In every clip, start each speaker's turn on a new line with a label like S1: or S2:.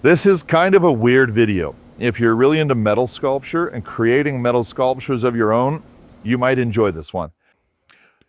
S1: This is kind of a weird video. If you're really into metal sculpture and creating metal sculptures of your own, you might enjoy this one.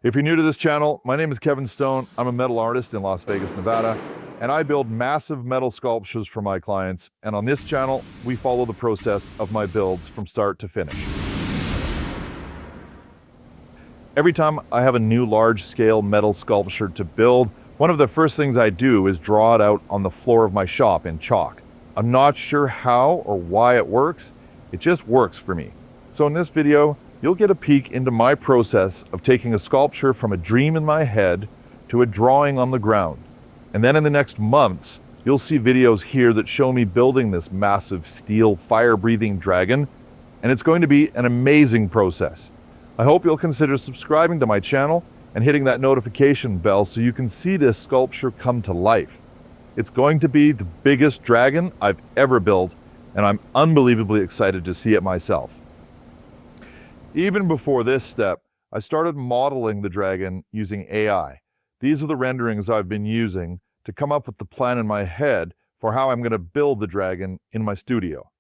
S1: If you're new to this channel, my name is Kevin Stone. I'm a metal artist in Las Vegas, Nevada, and I build massive metal sculptures for my clients. And on this channel, we follow the process of my builds from start to finish. Every time I have a new large-scale metal sculpture to build, one of the first things I do is draw it out on the floor of my shop in chalk. I'm not sure how or why it works, it just works for me. So in this video, you'll get a peek into my process of taking a sculpture from a dream in my head to a drawing on the ground. And then in the next months, you'll see videos here that show me building this massive steel fire-breathing dragon, and it's going to be an amazing process. I hope you'll consider subscribing to my channel and hitting that notification bell so you can see this sculpture come to life. It's going to be the biggest dragon I've ever built, and I'm unbelievably excited to see it myself. Even before this step, I started modeling the dragon using AI. These are the renderings I've been using to come up with the plan in my head for how I'm going to build the dragon in my studio.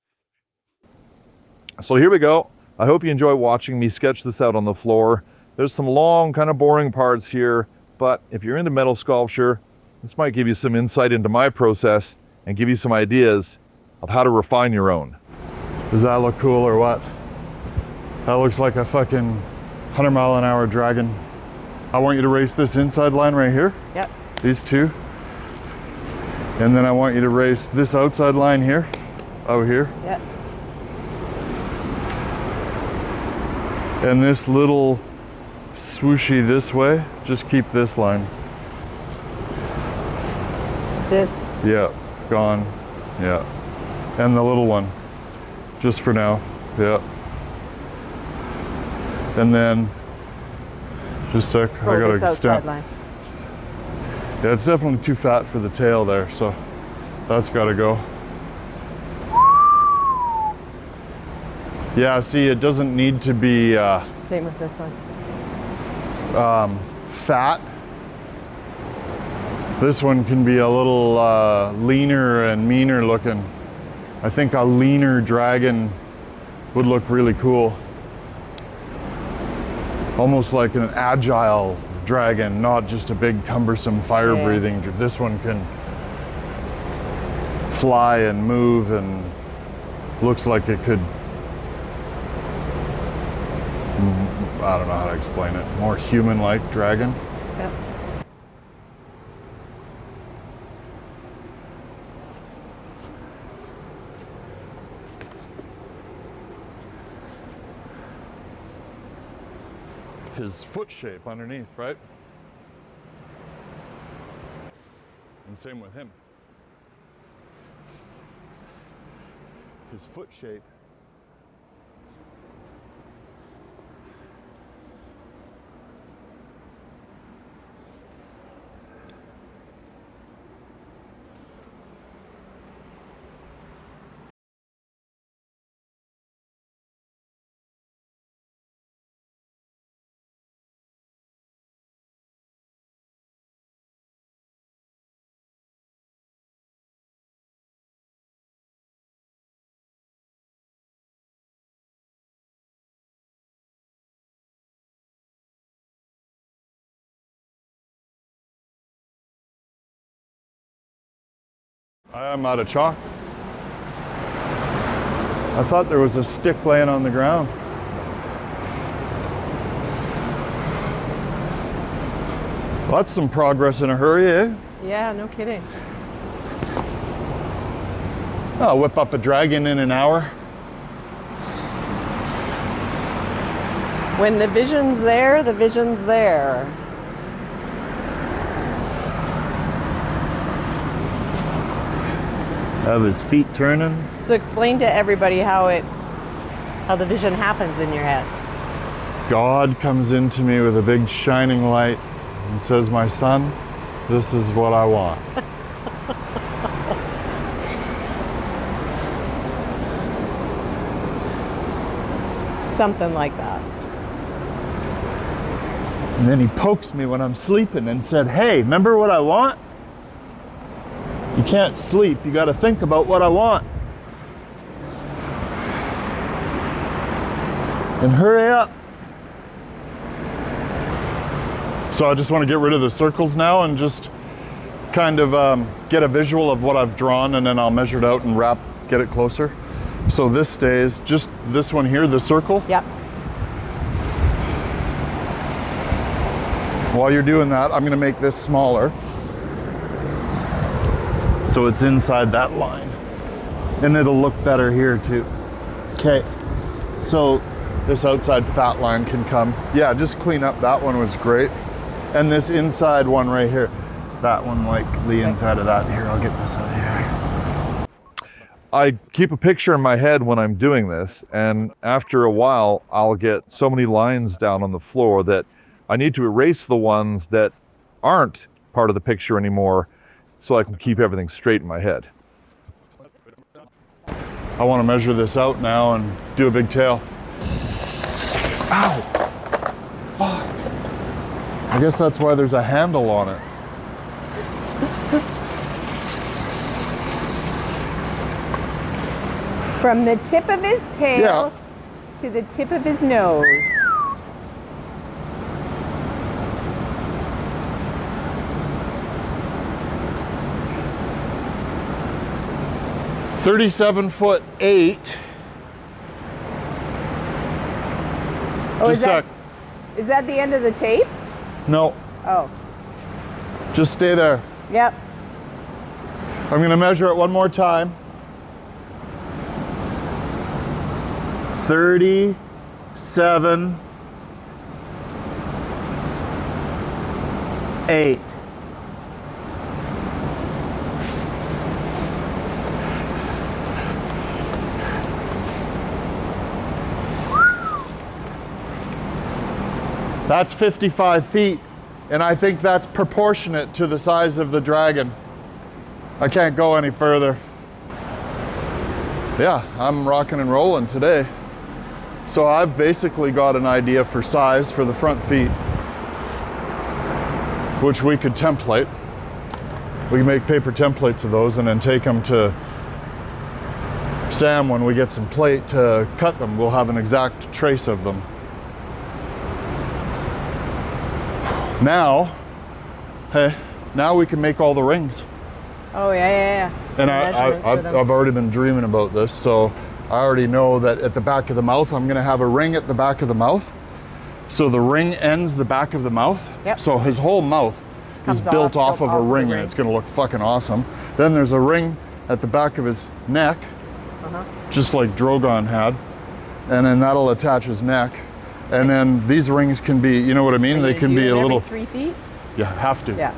S1: So here we go. I hope you enjoy watching me sketch this out on the floor. There's some long, kind of boring parts here, but if you're into metal sculpture, this might give you some insight into my process and give you some ideas of how to refine your own.
S2: Does that look cool or what? That looks like a fucking 100-mile-an-hour dragon. I want you to race this inside line right here.
S3: Yep.
S2: These two. And then I want you to race this outside line here, out here.
S3: Yep.
S2: And this little swooshy this way, just keep this line.
S3: This.
S2: Yeah, gone. Yeah. And the little one, just for now. Yeah. And then, just a sec, I gotta
S3: this outside
S2: extend.
S3: line.
S2: Yeah, it's definitely too fat for the tail there, so that's gotta go. Yeah, see, it doesn't need to be
S3: Same with this one.
S2: fat. This one can be a little leaner and meaner looking. I think a leaner dragon would look really cool. Almost like an agile dragon, not just a big cumbersome fire-breathing. Yeah. This one can fly and move and looks like it could, I don't know how to explain it, more human-like dragon.
S3: Yep.
S2: His foot shape underneath, right? And same with him. His foot shape. I'm out of chalk. I thought there was a stick laying on the ground. Well, that's some progress in a hurry, eh?
S3: Yeah, no kidding.
S2: I'll whip up a dragon in an hour.
S3: When the vision's there, the vision's there.
S2: Have his feet turning.
S3: So explain to everybody how the vision happens in your head.
S2: God comes into me with a big shining light and says, "My son, this is what I want."
S3: Something like that.
S2: And then he pokes me when I'm sleeping and said, "Hey, remember what I want?" You can't sleep. You got to think about what I want. And hurry up. So I just want to get rid of the circles now and just kind of get a visual of what I've drawn, and then I'll measure it out and get it closer. So this stays, just this one here, the circle.
S3: Yep.
S2: While you're doing that, I'm going to make this smaller. So it's inside that line. And it'll look better here too. Okay, so this outside fat line can come. Yeah, just clean up. That one was great. And this inside one right here. That one, like the inside of that. Here, I'll get this out of here.
S1: I keep a picture in my head when I'm doing this, and after a while, I'll get so many lines down on the floor that I need to erase the ones that aren't part of the picture anymore so I can keep everything straight in my head.
S2: I want to measure this out now and do a big tail. Ow! Fuck. I guess that's why there's a handle on it.
S3: From the tip of his tail to the tip of his nose.
S2: "37'8".
S3: Oh,
S2: Just a sec.
S3: Is that the end of the tape?
S2: No,
S3: Oh,
S2: just stay there.
S3: yep.
S2: I'm going to measure it one more time. 37'8". That's 55 feet, and I think that's proportionate to the size of the dragon. I can't go any further. Yeah, I'm rocking and rolling today. So I've basically got an idea for size for the front feet, which we could template. We can make paper templates of those and then take them to Sam when we get some plate to cut them. We'll have an exact trace of them. Now, hey, now we can make all the rings.
S3: Oh, yeah.
S2: And
S3: Measurements for them.
S2: I've already been dreaming about this, so I already know that at the back of the mouth, I'm gonna have a ring at the back of the mouth. So the ring ends the back of the mouth.
S3: Yep.
S2: So his whole mouth is
S3: Comes
S2: built off of a ring,
S3: the
S2: and it's gonna look fucking awesome. Then there's a ring at the back of his neck, just like Drogon had. And then that'll attach his neck. And then these rings can be, you know what I mean? They can be a little,
S3: 3 feet?
S2: you have to.
S3: Yeah.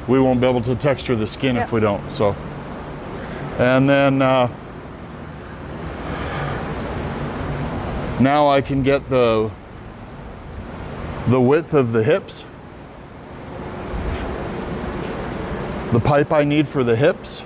S2: We won't be able to texture the skin if we don't, so. And then now I can get the width of the hips, the pipe I need for the hips.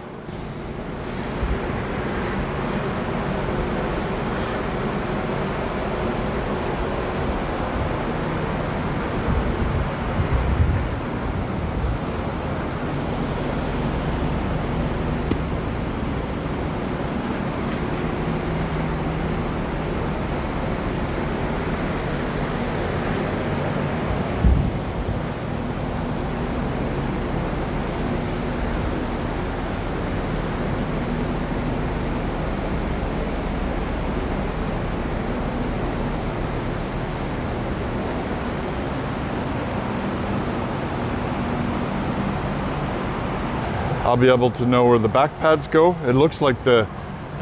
S2: I'll be able to know where the back pads go. It looks like the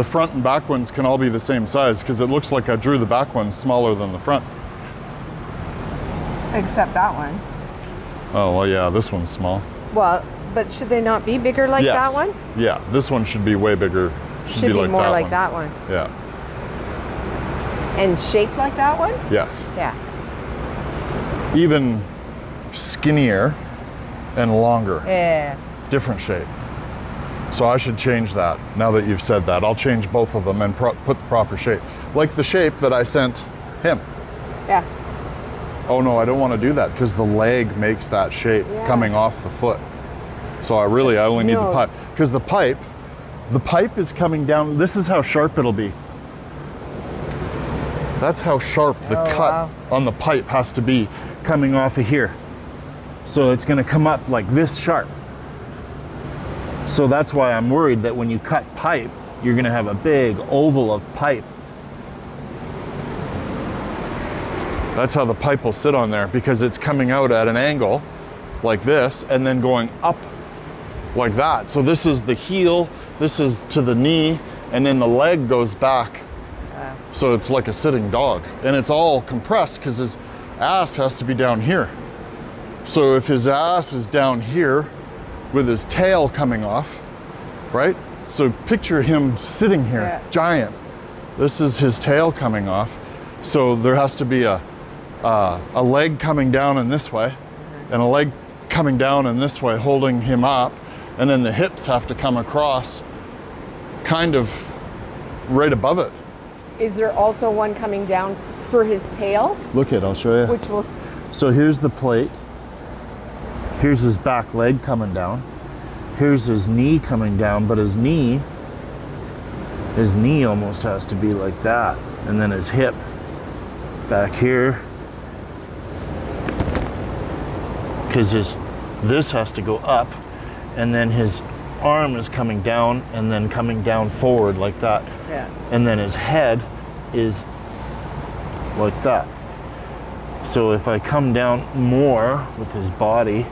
S2: front and back ones can all be the same size, because it looks like I drew the back ones smaller than the front.
S3: Except that one.
S2: Oh, well, yeah, this one's small.
S3: Well, but should they not be bigger like
S2: Yes.
S3: that one?
S2: Yeah, this one should be way bigger.
S3: Should be
S2: like
S3: more
S2: that
S3: like
S2: one.
S3: that one.
S2: Yeah,
S3: And shaped like that one?
S2: yes.
S3: Yeah.
S2: Even skinnier and longer.
S3: Yeah.
S2: Different shape. So I should change that now that you've said that. I'll change both of them and put the proper shape. Like the shape that I sent him.
S3: Yeah.
S2: Oh no, I don't want to do that because the leg makes that shape
S3: Yeah.
S2: coming off the foot. So I only need the
S3: No.
S2: pipe. Because the pipe is coming down. This is how sharp it'll be. That's how sharp the
S3: Oh,
S2: cut
S3: wow.
S2: on the pipe has to be coming off of here. So it's gonna come up like this sharp. So that's why I'm worried that when you cut pipe, you're gonna have a big oval of pipe. That's how the pipe will sit on there, because it's coming out at an angle like this and then going up like that. So this is the heel, this is to the knee, and then the leg goes back. So it's like a sitting dog, and it's all compressed because his ass has to be down here. So if his ass is down here with his tail coming off, right? So picture him sitting here,
S3: Yeah.
S2: giant. This is his tail coming off. So there has to be a leg coming down in this way, and a leg coming down in this way, holding him up, and then the hips have to come across kind of right above it.
S3: Is there also one coming down for his tail,
S2: Look it, I'll show you.
S3: which will?
S2: So here's the plate. Here's his back leg coming down. Here's his knee coming down, but his knee almost has to be like that. And then his hip back here. Because this has to go up, and then his arm is coming down and then coming down forward like that.
S3: Yeah.
S2: And then his head is like that. So if I come down more with his body,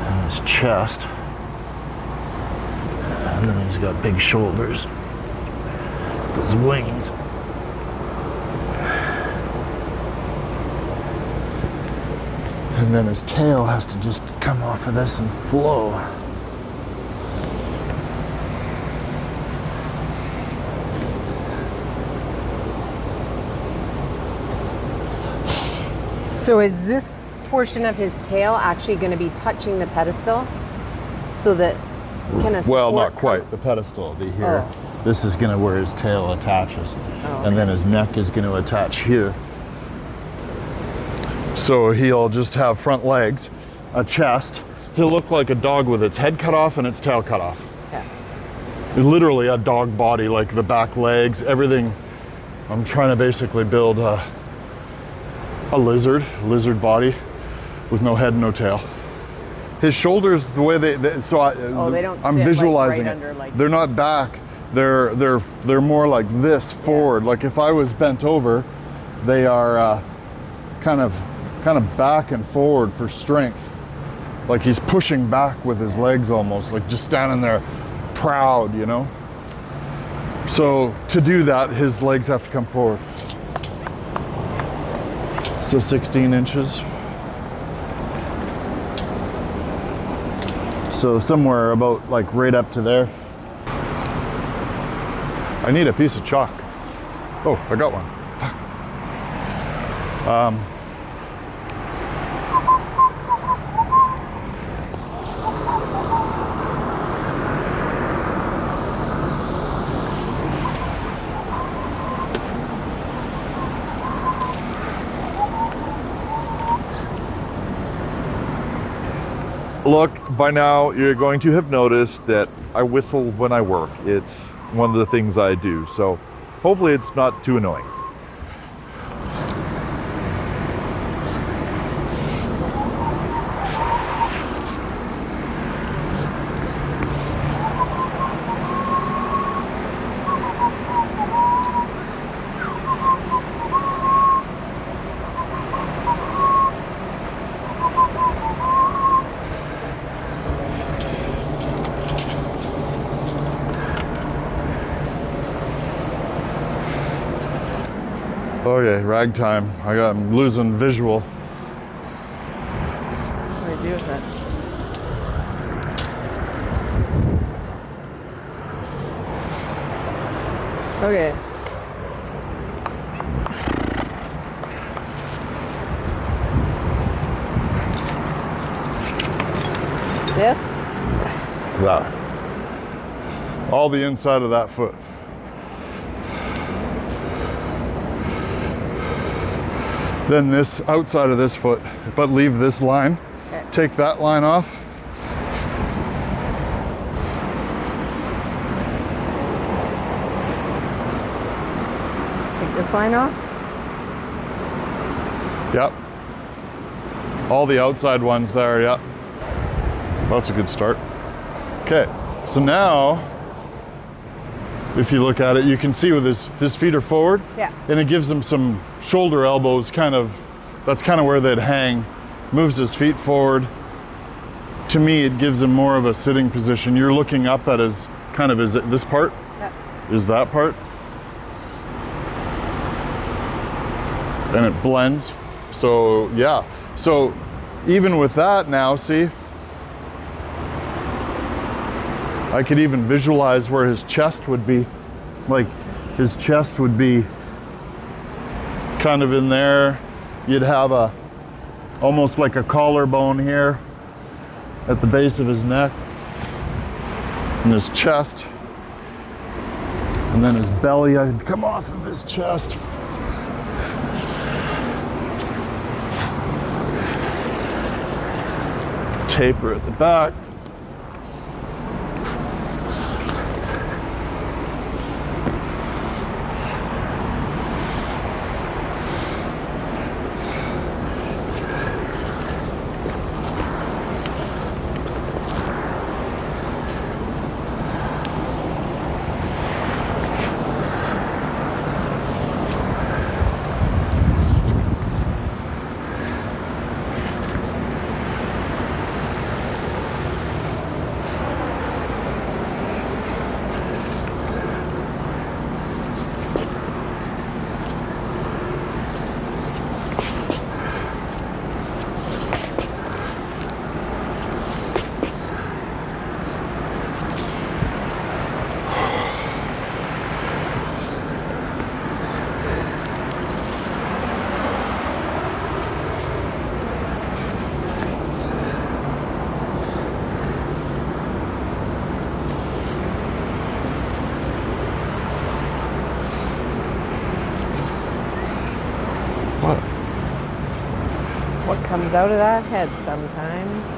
S2: and his chest, and then he's got big shoulders with his wings. And then his tail has to just come off of this and flow.
S3: So is this portion of his tail actually going to be touching the pedestal, so that
S2: Well, not quite. The pedestal will be here.
S3: Oh.
S2: This is gonna where his tail attaches.
S3: Oh,
S2: And then his neck is gonna attach here. So he'll just have front legs, a chest. He'll look like a dog with its head cut off and its tail cut off.
S3: Yeah.
S2: Literally a dog body, like the back legs, everything. I'm trying to basically build a lizard body with no head, no tail. His shoulders, the way they
S3: they don't
S2: I'm
S3: sit, like,
S2: visualizing
S3: right
S2: it.
S3: under, like-
S2: They're not back. They're more like this forward. Like if I was bent over, they are kind of back and forward for strength. Like he's pushing back with his legs almost, like just standing there proud, you know? So to do that, his legs have to come forward. So 16 inches. So somewhere about like right up to there. I need a piece of chalk. Oh, I got one.
S1: Look, by now you're going to have noticed that I whistle when I work. It's one of the things I do, so hopefully it's not too annoying.
S2: Okay, ragtime. I'm losing visual.
S3: What do I do with that? Okay. This?
S2: That. All the inside of that foot. then this outside of this foot, but leave this line.
S3: Okay.
S2: Take that line off.
S3: Take this line off.
S2: Yep. All the outside ones there, yep. That's a good start. Okay, so now, if you look at it, you can see with his feet are forward.
S3: Yeah.
S2: And it gives him some shoulder elbows that's kind of where they'd hang. Moves his feet forward. To me, it gives him more of a sitting position. You're looking up at is it this part?
S3: Yep.
S2: Is that part? And it blends. So yeah, so even with that now, see, I could even visualize where his chest would be. Like his chest would be kind of in there. You'd have almost like a collarbone here at the base of his neck and his chest. And then his belly, I'd come off of his chest. Taper at the back.
S3: What comes out of that head sometimes.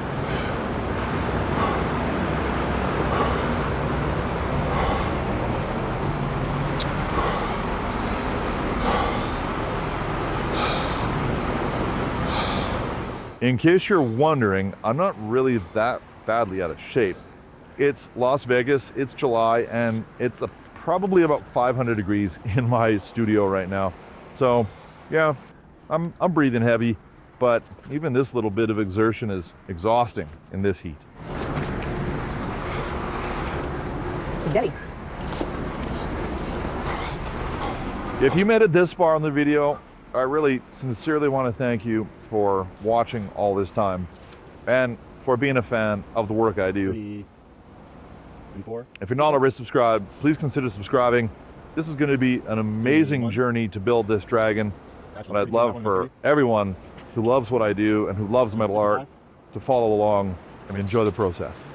S1: In case you're wondering, I'm not really that badly out of shape. It's Las Vegas, it's July, and it's probably about 500 degrees in my studio right now. So yeah, I'm breathing heavy, but even this little bit of exertion is exhausting in this heat.
S3: Spaghetti.
S1: If you made it this far in the video, I really sincerely want to thank you for watching all this time and for being a fan of the work I do. If you're not already subscribed, please consider subscribing. This is going to be an amazing journey to build this dragon, and I'd love for everyone who loves what I do and who loves metal art to follow along and enjoy the process.